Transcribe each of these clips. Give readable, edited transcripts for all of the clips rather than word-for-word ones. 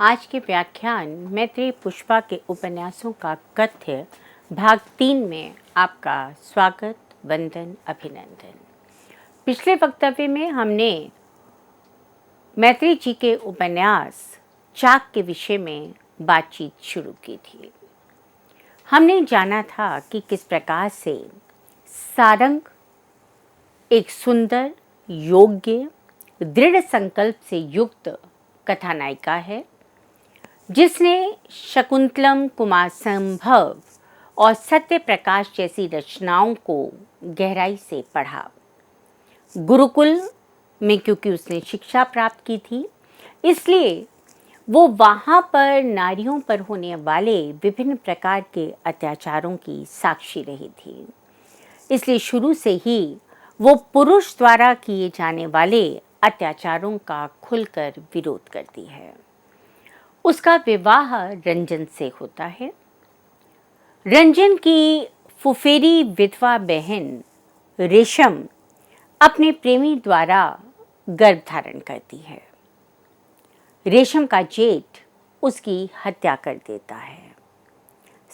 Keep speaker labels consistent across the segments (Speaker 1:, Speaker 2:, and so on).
Speaker 1: आज के व्याख्यान मैत्रेयी पुष्पा के उपन्यासों का कथ्य भाग 3 में आपका स्वागत, वंदन, अभिनंदन। पिछले वक्तव्य में हमने मैत्रेयी जी के उपन्यास चाक के विषय में बातचीत शुरू की थी। हमने जाना था कि किस प्रकार से सारंग एक सुंदर, योग्य, दृढ़ संकल्प से युक्त कथानायिका है, जिसने शकुंतलम, कुमार संभव और सत्य प्रकाश जैसी रचनाओं को गहराई से पढ़ा। गुरुकुल में क्योंकि उसने शिक्षा प्राप्त की थी, इसलिए वो वहाँ पर नारियों पर होने वाले विभिन्न प्रकार के अत्याचारों की साक्षी रही थी। इसलिए शुरू से ही वो पुरुष द्वारा किए जाने वाले अत्याचारों का खुलकर विरोध करती है। उसका विवाह रंजन से होता है। रंजन की फुफेरी विधवा बहन रेशम अपने प्रेमी द्वारा गर्भ धारण करती है। रेशम का जेठ उसकी हत्या कर देता है।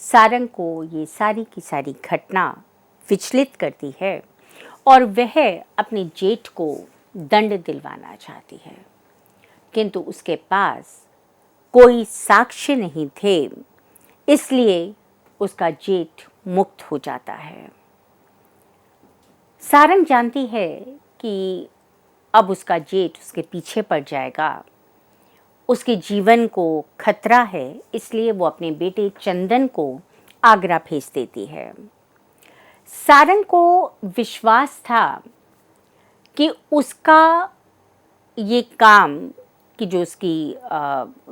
Speaker 1: सारंग को ये सारी की सारी घटना विचलित करती है और वह अपने जेठ को दंड दिलवाना चाहती है, किंतु उसके पास कोई साक्ष्य नहीं थे, इसलिए उसका जेठ मुक्त हो जाता है। सारंग जानती है कि अब उसका जेठ उसके पीछे पड़ जाएगा, उसके जीवन को खतरा है, इसलिए वो अपने बेटे चंदन को आगरा भेज देती है। सारंग को विश्वास था कि उसका ये काम कि जो उसकी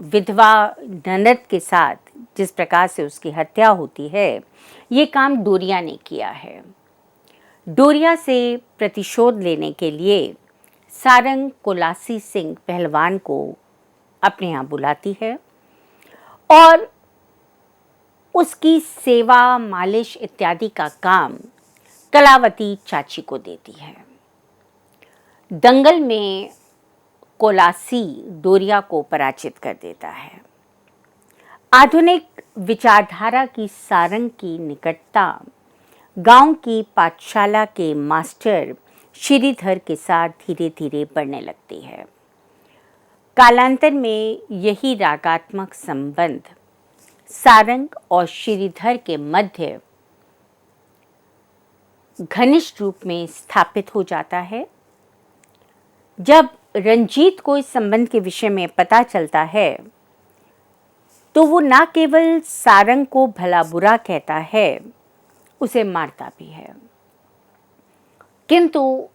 Speaker 1: विधवा ननद के साथ जिस प्रकार से उसकी हत्या होती है, ये काम डोरिया ने किया है। डोरिया से प्रतिशोध लेने के लिए सारंग कोलासी सिंह पहलवान को अपने यहाँ बुलाती है और उसकी सेवा, मालिश इत्यादि का काम कलावती चाची को देती है। दंगल में कोलासी डोरिया को पराजित कर देता है। आधुनिक विचारधारा की सारंग की निकटता गांव की पाठशाला के मास्टर श्रीधर के साथ धीरे धीरे बढ़ने लगती है। कालांतर में यही रागात्मक संबंध सारंग और श्रीधर के मध्य घनिष्ठ रूप में स्थापित हो जाता है। जब रंजीत को इस संबंध के विषय में पता चलता है, तो वो न केवल सारंग को भला बुरा कहता है, उसे मारता भी है, किंतु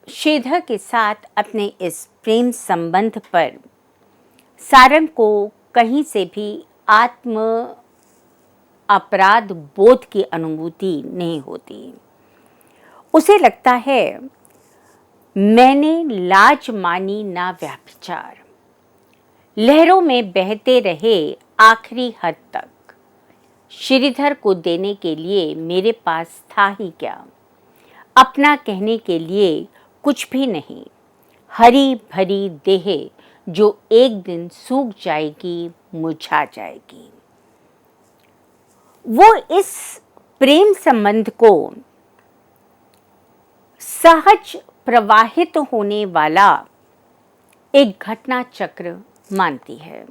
Speaker 1: श्रीधर के साथ अपने इस प्रेम संबंध पर सारंग को कहीं से भी आत्म अपराध बोध की अनुभूति नहीं होती। उसे लगता है, मैंने लाज मानी ना व्यभिचार, लहरों में बहते रहे आखिरी हद तक, श्रीधर को देने के लिए मेरे पास था ही क्या, अपना कहने के लिए कुछ भी नहीं, हरी भरी देह जो एक दिन सूख जाएगी, मुरझा जाएगी। वो इस प्रेम संबंध को सहज प्रवाहित होने वाला एक घटना चक्र मानती है।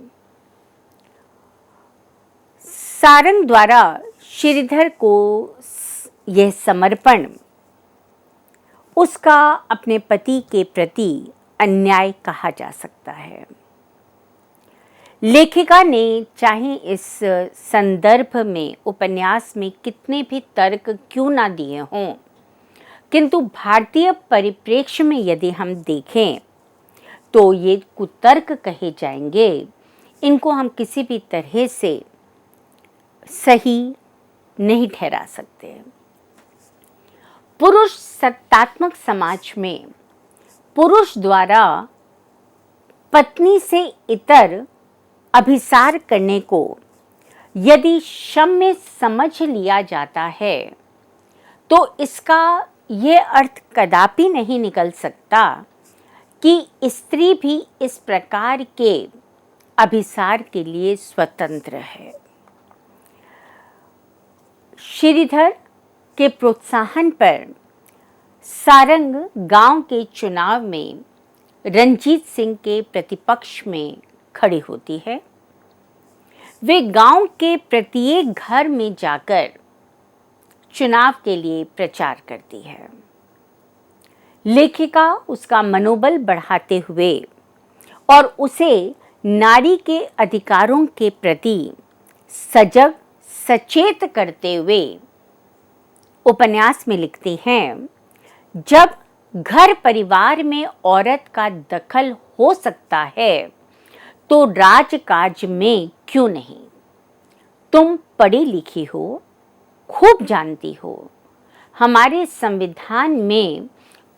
Speaker 1: सारंग द्वारा श्रीधर को यह समर्पण उसका अपने पति के प्रति अन्याय कहा जा सकता है। लेखिका ने चाहे इस संदर्भ में उपन्यास में कितने भी तर्क क्यों ना दिए हों, किंतु भारतीय परिप्रेक्ष्य में यदि हम देखें तो ये कुतर्क कहे जाएंगे, इनको हम किसी भी तरह से सही नहीं ठहरा सकते। पुरुष सत्तात्मक समाज में पुरुष द्वारा पत्नी से इतर अभिसार करने को यदि क्षम्य समझ लिया जाता है, तो इसका ये अर्थ कदापि नहीं निकल सकता कि स्त्री भी इस प्रकार के अभिसार के लिए स्वतंत्र है। श्रीधर के प्रोत्साहन पर सारंग गांव के चुनाव में रंजीत सिंह के प्रतिपक्ष में खड़ी होती है। वे गांव के प्रत्येक घर में जाकर चुनाव के लिए प्रचार करती है। लेखिका उसका मनोबल बढ़ाते हुए और उसे नारी के अधिकारों के प्रति सजग सचेत करते हुए उपन्यास में लिखती हैं, जब घर परिवार में औरत का दखल हो सकता है तो राजकाज में क्यों नहीं। तुम पढ़ी लिखी हो, खूब जानती हो, हमारे संविधान में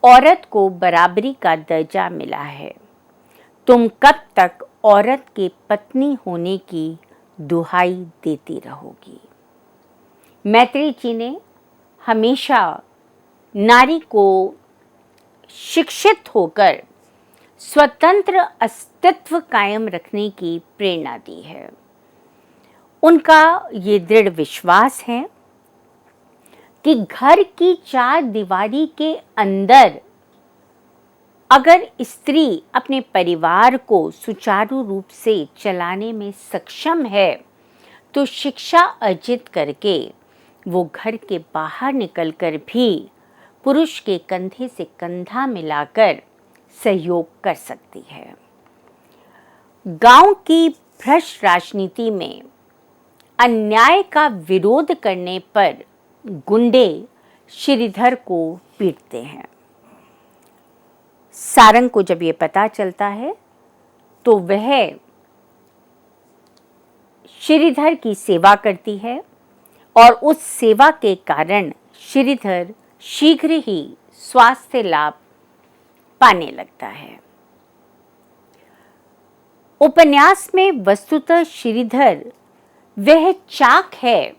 Speaker 1: औरत को बराबरी का दर्जा मिला है। तुम कब तक औरत के पत्नी होने की दुहाई देती रहोगी। मैत्री जी ने हमेशा नारी को शिक्षित होकर स्वतंत्र अस्तित्व कायम रखने की प्रेरणा दी है। उनका ये दृढ़ विश्वास है कि घर की चार दीवारी के अंदर अगर स्त्री अपने परिवार को सुचारू रूप से चलाने में सक्षम है तो शिक्षा अर्जित करके वो घर के बाहर निकलकर भी पुरुष के कंधे से कंधा मिलाकर सहयोग कर सकती है। गांव की भ्रष्ट राजनीति में अन्याय का विरोध करने पर गुंडे श्रीधर को पीटते हैं। सारंग को जब ये पता चलता है तो वह श्रीधर की सेवा करती है और उस सेवा के कारण श्रीधर शीघ्र ही स्वास्थ्य लाभ पाने लगता है। उपन्यास में वस्तुतः श्रीधर वह चाक है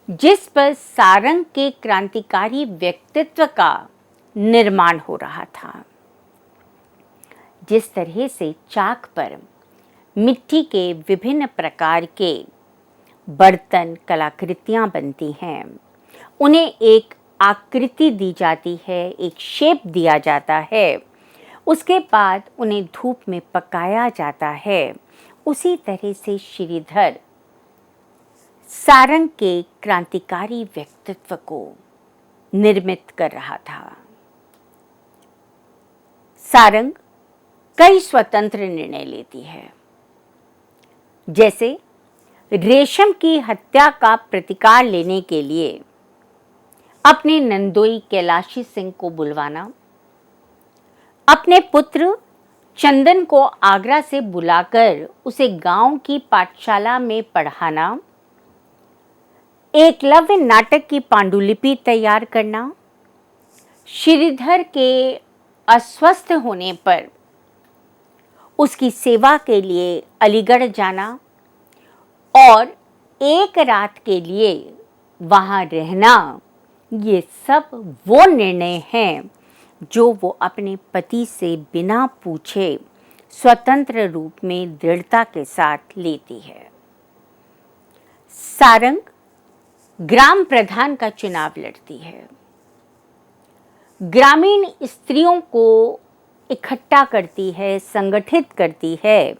Speaker 1: जिस पर सारंग के क्रांतिकारी व्यक्तित्व का निर्माण हो रहा था। जिस तरह से चाक पर मिट्टी के विभिन्न प्रकार के बर्तन कलाकृतियां बनती हैं, उन्हें एक आकृति दी जाती है, एक शेप दिया जाता है, उसके बाद उन्हें धूप में पकाया जाता है। उसी तरह से श्रीधर सारंग के क्रांतिकारी व्यक्तित्व को निर्मित कर रहा था। सारंग कई स्वतंत्र निर्णय लेती है, जैसे रेशम की हत्या का प्रतिकार लेने के लिए अपने नंदोई कैलाशी सिंह को बुलवाना, अपने पुत्र चंदन को आगरा से बुलाकर उसे गांव की पाठशाला में पढ़ाना, एकलव्य नाटक की पांडुलिपि तैयार करना, श्रीधर के अस्वस्थ होने पर उसकी सेवा के लिए अलीगढ़ जाना और एक रात के लिए वहाँ रहना, ये सब वो निर्णय हैं जो वो अपने पति से बिना पूछे स्वतंत्र रूप में दृढ़ता के साथ लेती है। सारंग ग्राम प्रधान का चुनाव लड़ती है, ग्रामीण स्त्रियों को इकट्ठा करती है, संगठित करती है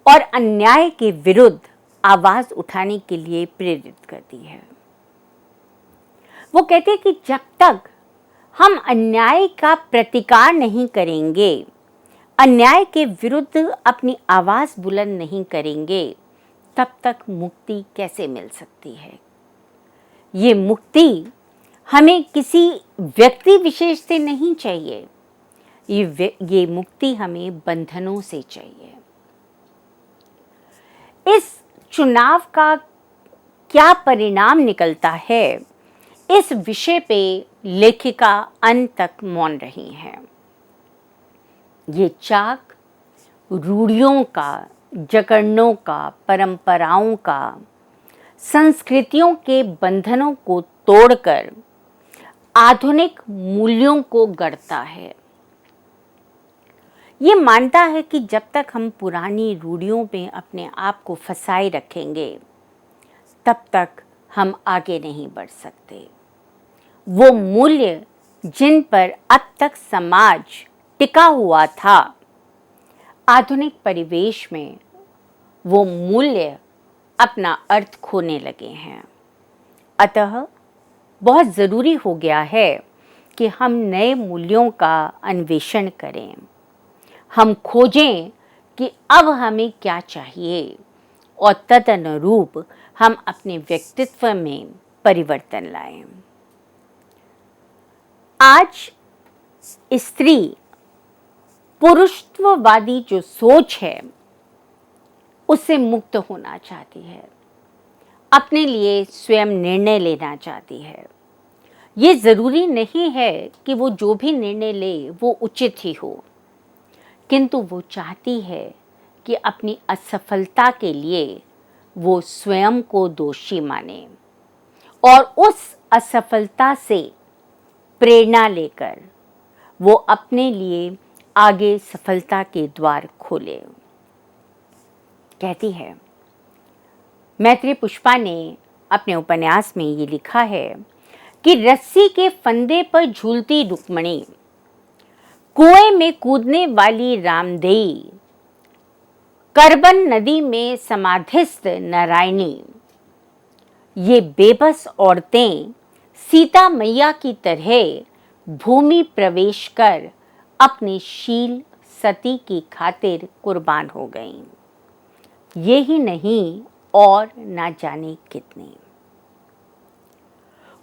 Speaker 1: और अन्याय के विरुद्ध आवाज उठाने के लिए प्रेरित करती है। वो कहते हैं कि जब तक हम अन्याय का प्रतिकार नहीं करेंगे, अन्याय के विरुद्ध अपनी आवाज बुलंद नहीं करेंगे, तब तक मुक्ति कैसे मिल सकती है। ये मुक्ति हमें किसी व्यक्ति विशेष से नहीं चाहिए, ये मुक्ति हमें बंधनों से चाहिए। इस चुनाव का क्या परिणाम निकलता है, इस विषय पे लेखिका अंत तक मौन रही हैं। ये चाक रूढ़ियों का, जकड़नों का, परंपराओं का, संस्कृतियों के बंधनों को तोड़कर आधुनिक मूल्यों को गढ़ता है। ये मानता है कि जब तक हम पुरानी रूढ़ियों में अपने आप को फंसाए रखेंगे तब तक हम आगे नहीं बढ़ सकते। वो मूल्य जिन पर अब तक समाज टिका हुआ था, आधुनिक परिवेश में वो मूल्य अपना अर्थ खोने लगे हैं। अतः बहुत ज़रूरी हो गया है कि हम नए मूल्यों का अन्वेषण करें। हम खोजें कि अब हमें क्या चाहिए और तदनुरूप हम अपने व्यक्तित्व में परिवर्तन लाएं। आज स्त्री पुरुषत्ववादी जो सोच है उससे मुक्त होना चाहती है, अपने लिए स्वयं निर्णय लेना चाहती है। ये ज़रूरी नहीं है कि वो जो भी निर्णय ले वो उचित ही हो, किंतु वो चाहती है कि अपनी असफलता के लिए वो स्वयं को दोषी माने और उस असफलता से प्रेरणा लेकर वो अपने लिए आगे सफलता के द्वार खोले। कहती है, मैत्री पुष्पा ने अपने उपन्यास में ये लिखा है कि रस्सी के फंदे पर झूलती रुक्मणी, कुएं में कूदने वाली रामदेई, करबन नदी में समाधिस्थ नारायणी, ये बेबस औरतें सीता मैया की तरह भूमि प्रवेश कर अपने शील सती की खातिर कुर्बान हो गईं। ये ही नहीं और ना जाने कितनी।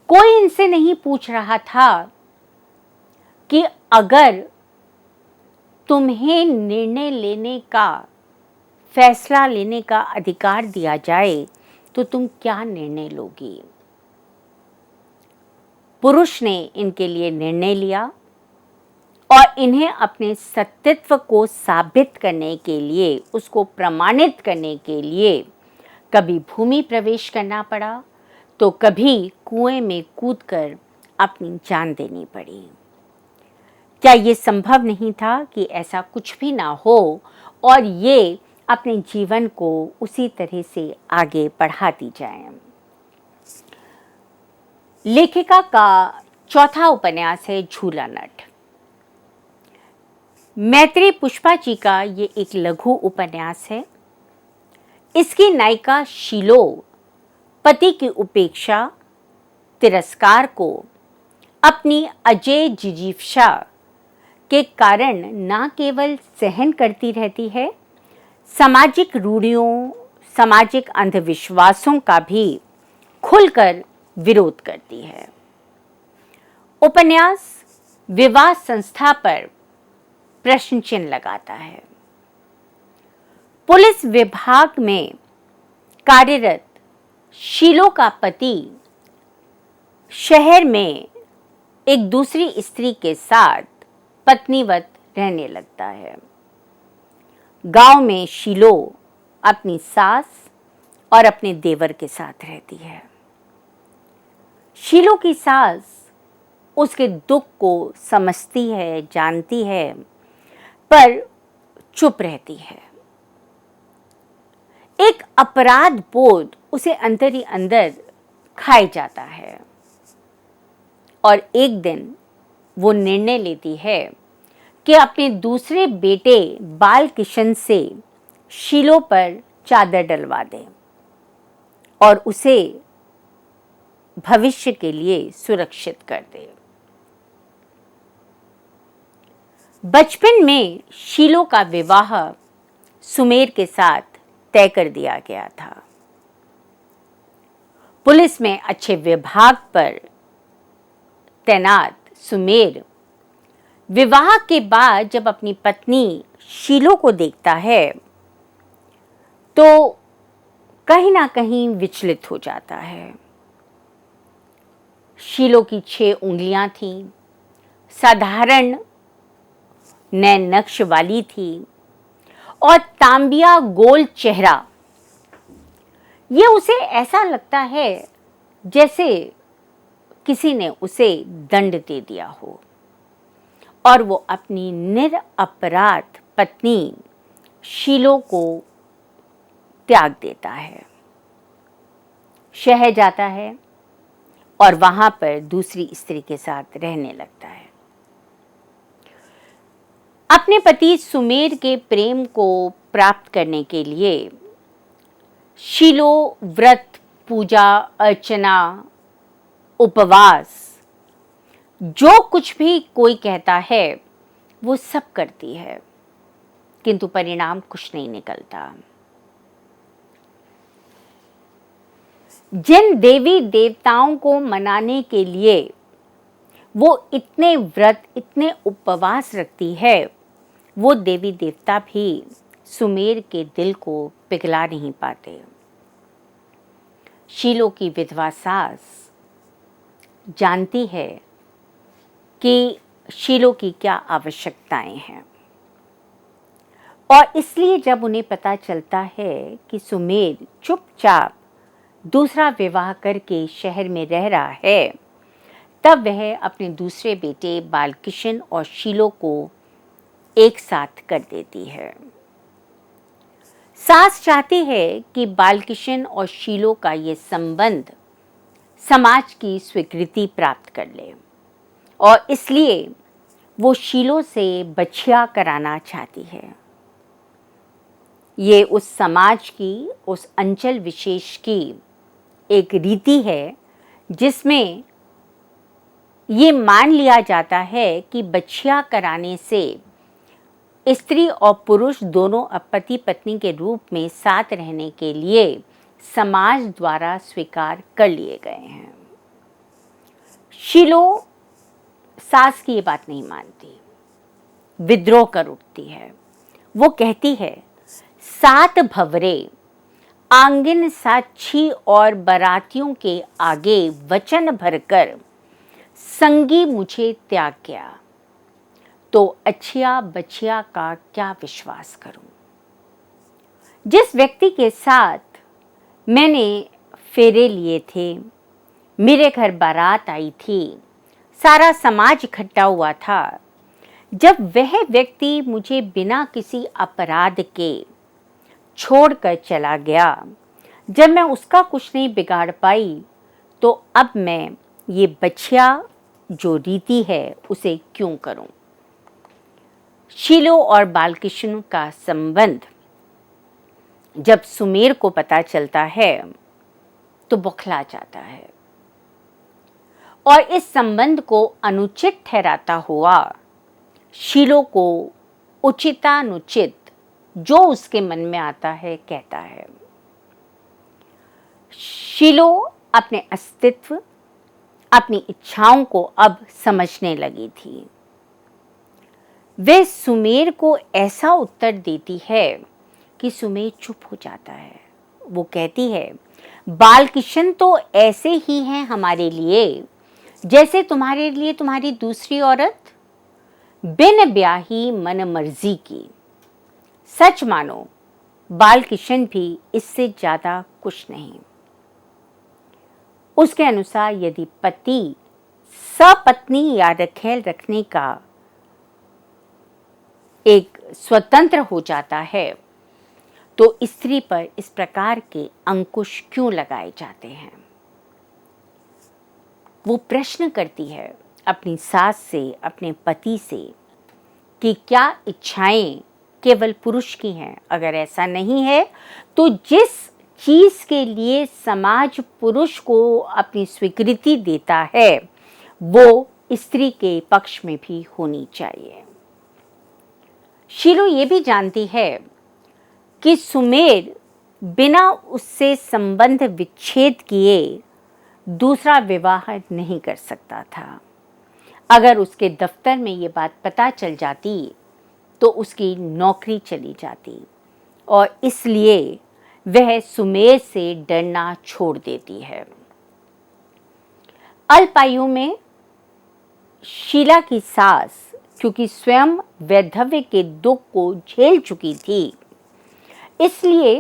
Speaker 1: कोई इनसे नहीं पूछ रहा था कि अगर तुम्हें निर्णय लेने का, फैसला लेने का अधिकार दिया जाए तो तुम क्या निर्णय लोगी। पुरुष ने इनके लिए निर्णय लिया और इन्हें अपने सत्यत्व को साबित करने के लिए, उसको प्रमाणित करने के लिए कभी भूमि प्रवेश करना पड़ा तो कभी कुएं में कूदकर अपनी जान देनी पड़ी। क्या ये संभव नहीं था कि ऐसा कुछ भी ना हो और ये अपने जीवन को उसी तरह से आगे बढ़ाती जाएं। लेखिका का चौथा उपन्यास है झूला नट। मैत्री पुष्पा जी का ये एक लघु उपन्यास है। इसकी नायिका शीलो पति की उपेक्षा, तिरस्कार को अपनी अजय जिजीप्सा के कारण न केवल सहन करती रहती है, सामाजिक रूढ़ियों, सामाजिक अंधविश्वासों का भी खुलकर विरोध करती है। उपन्यास विवाह संस्था पर प्रश्न चिन्ह लगाता है। पुलिस विभाग में कार्यरत शीलो का पति शहर में एक दूसरी स्त्री के साथ पत्नीवत रहने लगता है। गांव में शीलो अपनी सास और अपने देवर के साथ रहती है। शीलो की सास उसके दुख को समझती है, जानती है, पर चुप रहती है। एक अपराध बोध उसे अंदर ही अंदर खाए जाता है और एक दिन वो निर्णय लेती है कि अपने दूसरे बेटे बाल किशन से शीलो पर चादर डलवा दे और उसे भविष्य के लिए सुरक्षित कर दे। बचपन में शीलो का विवाह सुमेर के साथ तय कर दिया गया था। पुलिस में अच्छे विभाग पर तैनात सुमेर विवाह के बाद जब अपनी पत्नी शीलो को देखता है तो कहीं ना कहीं विचलित हो जाता है। शीलो की 6 उंगलियां थीं, साधारण नैन नक्श वाली थी और तांबिया गोल चेहरा। ये उसे ऐसा लगता है जैसे किसी ने उसे दंड दे दिया हो और वो अपनी निरपराध पत्नी शीलो को त्याग देता है, शहर जाता है और वहां पर दूसरी स्त्री के साथ रहने लगता है। अपने पति सुमेर के प्रेम को प्राप्त करने के लिए शीलो व्रत, पूजा, अर्चना, उपवास, जो कुछ भी कोई कहता है वो सब करती है, किंतु परिणाम कुछ नहीं निकलता। जिन देवी देवताओं को मनाने के लिए वो इतने व्रत, इतने उपवास रखती है, वो देवी देवता भी सुमेर के दिल को पिघला नहीं पाते। शीलो की विधवा सास जानती है कि शीलो की क्या आवश्यकताएं हैं, और इसलिए जब उन्हें पता चलता है कि सुमेर चुपचाप दूसरा विवाह करके शहर में रह रहा है, तब वह अपने दूसरे बेटे बालकिशन और शीलो को एक साथ कर देती है। सास चाहती है कि बालकिशन और शीलो का ये संबंध समाज की स्वीकृति प्राप्त कर ले, और इसलिए वो शीलो से बछिया कराना चाहती है। ये उस समाज की, उस अंचल विशेष की एक रीति है जिसमें ये मान लिया जाता है कि बछिया कराने से स्त्री और पुरुष दोनों पति पत्नी के रूप में साथ रहने के लिए समाज द्वारा स्वीकार कर लिए गए हैं। शीलो सास की ये बात नहीं मानती, विद्रोह कर उठती है। वो कहती है, 7 भंवरे आंगिन साक्षी और बारातियों के आगे वचन भरकर संगी मुझे त्याग गया, तो अच्छिया बछिया का क्या विश्वास करूं। जिस व्यक्ति के साथ मैंने फेरे लिए थे, मेरे घर बारात आई थी, सारा समाज इकट्ठा हुआ था, जब वह व्यक्ति मुझे बिना किसी अपराध के छोड़कर चला गया, जब मैं उसका कुछ नहीं बिगाड़ पाई, तो अब मैं ये बछिया जो रीति है उसे क्यों करूं। शीलो और बालकिशन का संबंध जब सुमेर को पता चलता है तो बौखला जाता है, और इस संबंध को अनुचित ठहराता हुआ शीलो को उचितानुचित जो उसके मन में आता है कहता है। शीलो अपने अस्तित्व, अपनी इच्छाओं को अब समझने लगी थी। वे सुमेर को ऐसा उत्तर देती है कि सुमेर चुप हो जाता है। वो कहती है, बालकिशन तो ऐसे ही हैं हमारे लिए जैसे तुम्हारे लिए तुम्हारी दूसरी औरत, बिन ब्याही मन मर्जी की। सच मानो, बालकिशन भी इससे ज्यादा कुछ नहीं। उसके अनुसार यदि पति सपत्नी या रखेल रखने का एक स्वतंत्र हो जाता है, तो स्त्री पर इस प्रकार के अंकुश क्यों लगाए जाते हैं। वो प्रश्न करती है अपनी सास से, अपने पति से, कि क्या इच्छाएं केवल पुरुष की हैं। अगर ऐसा नहीं है तो जिस चीज के लिए समाज पुरुष को अपनी स्वीकृति देता है वो स्त्री के पक्ष में भी होनी चाहिए। शीलो ये भी जानती है कि सुमेर बिना उससे संबंध विच्छेद किए दूसरा विवाह नहीं कर सकता था। अगर उसके दफ्तर में ये बात पता चल जाती तो उसकी नौकरी चली जाती, और इसलिए वह सुमेर से डरना छोड़ देती है। अल्पायु में शीला की सास क्योंकि स्वयं वैधव्य के दुख को झेल चुकी थी, इसलिए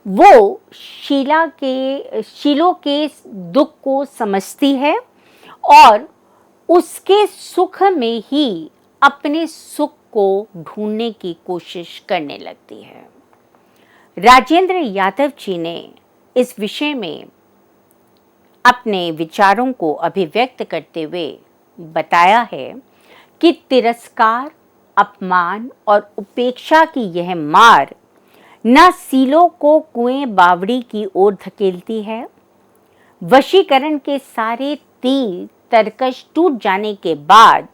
Speaker 1: वो शीलो के दुख को समझती है और उसके सुख में ही अपने सुख को ढूंढने की कोशिश करने लगती है। राजेंद्र यादव जी ने इस विषय में अपने विचारों को अभिव्यक्त करते हुए बताया है कि तिरस्कार, अपमान और उपेक्षा की यह मार न सीलो को कुएं बावड़ी की ओर धकेलती है, वशीकरण के सारे तीर तरकश टूट जाने के बाद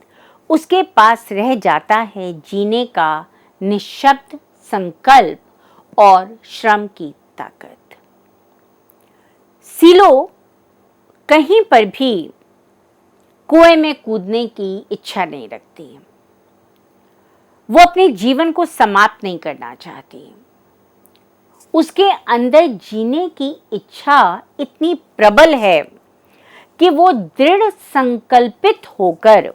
Speaker 1: उसके पास रह जाता है जीने का निःशब्द संकल्प और श्रम की ताकत। सीलो कहीं पर भी कुएं में कूदने की इच्छा नहीं रखती। वो अपने जीवन को समाप्त नहीं करना चाहती। उसके अंदर जीने की इच्छा इतनी प्रबल है कि वो दृढ़ संकल्पित होकर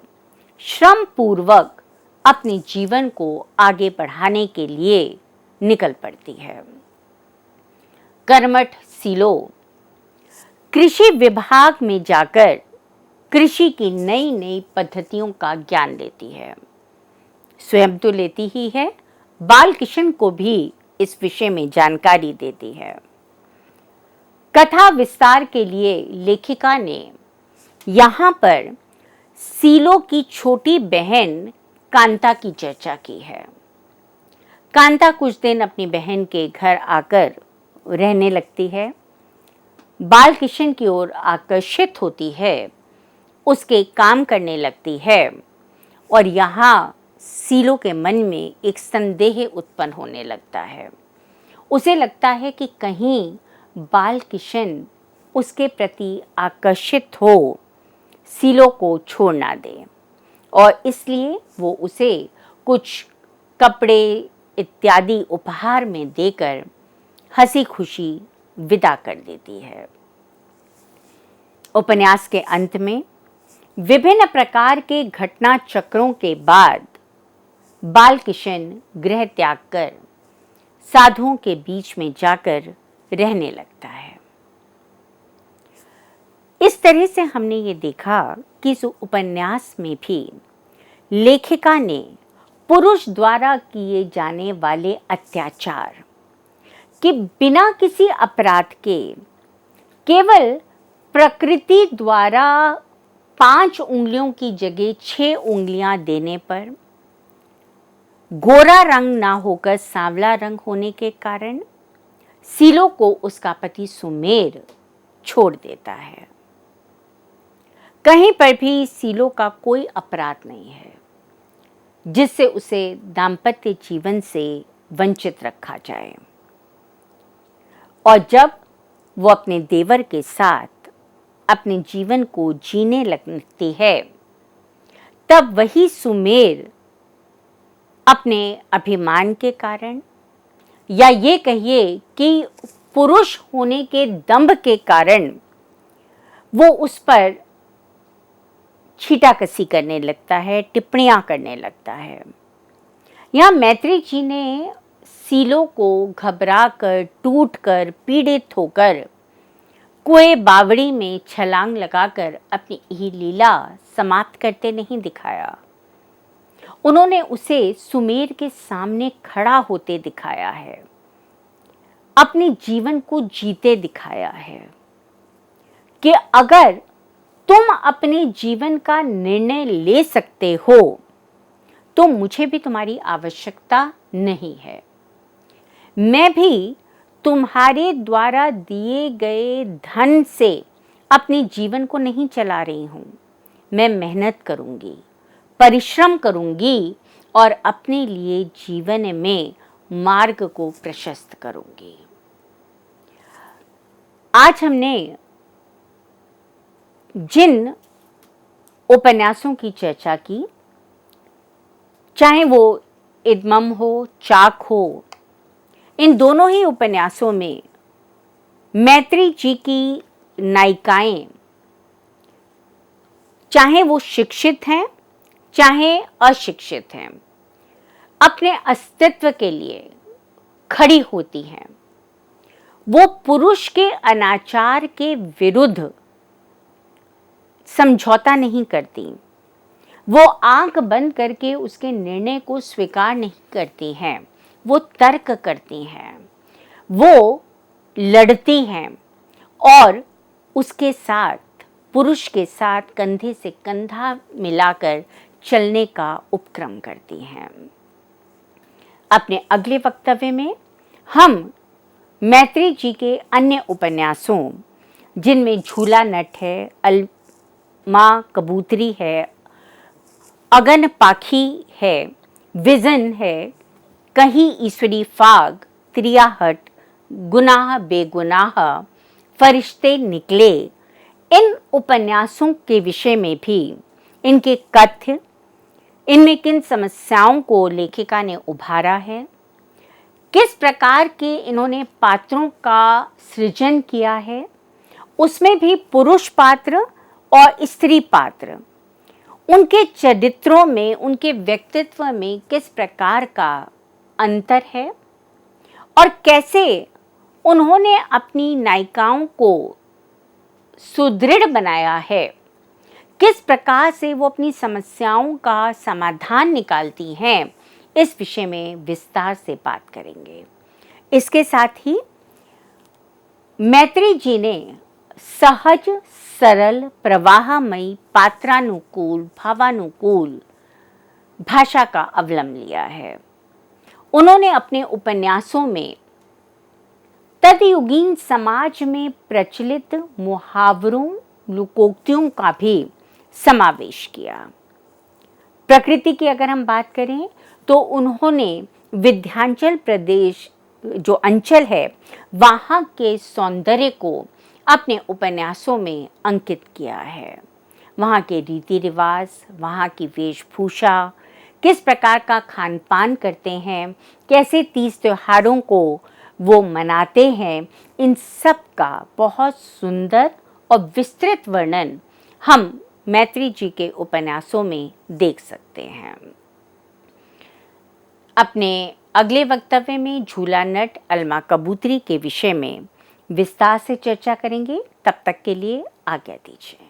Speaker 1: श्रम पूर्वक अपने जीवन को आगे बढ़ाने के लिए निकल पड़ती है। कर्मठ सीलो कृषि विभाग में जाकर कृषि की नई नई पद्धतियों का ज्ञान लेती है। स्वयं तो लेती ही है, बाल किशन को भी इस विषय में जानकारी देती है। कथा विस्तार के लिए लेखिका ने यहाँ पर सीलो की छोटी बहन कांता की चर्चा की है। कांता कुछ दिन अपनी बहन के घर आकर रहने लगती है, बाल किशन की ओर आकर्षित होती है, उसके काम करने लगती है और यहाँ सीलो के मन में एक संदेह उत्पन्न होने लगता है। उसे लगता है कि कहीं बाल किशन उसके प्रति आकर्षित हो सीलो को छोड़ ना दे, और इसलिए वो उसे कुछ कपड़े इत्यादि उपहार में देकर हंसी खुशी विदा कर देती है। उपन्यास के अंत में विभिन्न प्रकार के घटना चक्रों के बाद बाल किशन गृह त्याग कर साधुओं के बीच में जाकर रहने लगता है। इस तरह से हमने ये देखा कि इस उपन्यास में भी लेखिका ने पुरुष द्वारा किए जाने वाले अत्याचार कि बिना किसी अपराध के केवल प्रकृति द्वारा 5 उंगलियों की जगह 6 उंगलियां देने पर, गोरा रंग ना होकर सांवला रंग होने के कारण सीलो को उसका पति सुमेर छोड़ देता है। कहीं पर भी सीलो का कोई अपराध नहीं है जिससे उसे दाम्पत्य जीवन से वंचित रखा जाए, और जब वो अपने देवर के साथ अपने जीवन को जीने लगती है तब वही सुमेर अपने अभिमान के कारण, या ये कहिए कि पुरुष होने के दंभ के कारण, वो उस पर छीटाकसी करने लगता है, टिप्पणियां करने लगता है। यहाँ मैत्री जी ने सीलो को घबरा कर, टूट कर, पीड़ित होकर कुएं बावड़ी में छलांग लगाकर अपनी ही लीला समाप्त करते नहीं दिखाया। उन्होंने उसे सुमेर के सामने खड़ा होते दिखाया है, अपने जीवन को जीते दिखाया है कि अगर तुम अपने जीवन का निर्णय ले सकते हो तो मुझे भी तुम्हारी आवश्यकता नहीं है। मैं भी तुम्हारे द्वारा दिए गए धन से अपने जीवन को नहीं चला रही हूँ। मैं मेहनत करूँगी, परिश्रम करूँगी और अपने लिए जीवन में मार्ग को प्रशस्त करूँगी। आज हमने जिन उपन्यासों की चर्चा की, चाहे वो इदमम हो, चाक हो, इन दोनों ही उपन्यासों में मैत्री जी की नायिकाएं, चाहे वो शिक्षित हैं चाहे अशिक्षित हैं, अपने अस्तित्व के लिए खड़ी होती हैं। वो पुरुष के अनाचार के विरुद्ध समझौता नहीं करती, वो आंख बंद करके उसके निर्णय को स्वीकार नहीं करती हैं, वो तर्क करती हैं, वो लड़ती हैं और उसके साथ, पुरुष के साथ कंधे से कंधा मिलाकर चलने का उपक्रम करती हैं। अपने अगले वक्तव्य में हम मैत्री जी के अन्य उपन्यासों, जिनमें झूला नट है, अलमा कबूतरी है, अगन पाखी है, विजन है, कहीं ईश्वरी फाग, त्रियाहट, गुनाह बेगुनाह, फरिश्ते निकले, इन उपन्यासों के विषय में भी, इनके कथ्य, इनमें किन समस्याओं को लेखिका ने उभारा है, किस प्रकार के इन्होंने पात्रों का सृजन किया है, उसमें भी पुरुष पात्र और स्त्री पात्र, उनके चरित्रों में, उनके व्यक्तित्व में किस प्रकार का अंतर है और कैसे उन्होंने अपनी नायिकाओं को सुदृढ़ बनाया है, किस प्रकार से वो अपनी समस्याओं का समाधान निकालती हैं, इस विषय में विस्तार से बात करेंगे। इसके साथ ही मैत्री जी ने सहज, सरल, प्रवाहमयी, पात्रानुकूल, भावानुकूल भाषा का अवलंबन लिया है। उन्होंने अपने उपन्यासों में तदयुगीन समाज में प्रचलित मुहावरों, लोकोक्तियों का भी समावेश किया। प्रकृति की अगर हम बात करें तो उन्होंने विंध्याचल प्रदेश जो अंचल है, वहाँ के सौंदर्य को अपने उपन्यासों में अंकित किया है। वहाँ के रीति रिवाज, वहाँ की वेशभूषा, किस प्रकार का खान पान करते हैं, कैसे तीज त्योहारों को वो मनाते हैं, इन सब का बहुत सुंदर और विस्तृत वर्णन हम मैत्री जी के उपन्यासों में देख सकते हैं। अपने अगले वक्तव्य में झूला नट, अलमा कबूतरी के विषय में विस्तार से चर्चा करेंगे। तब तक के लिए आज्ञा दीजिए।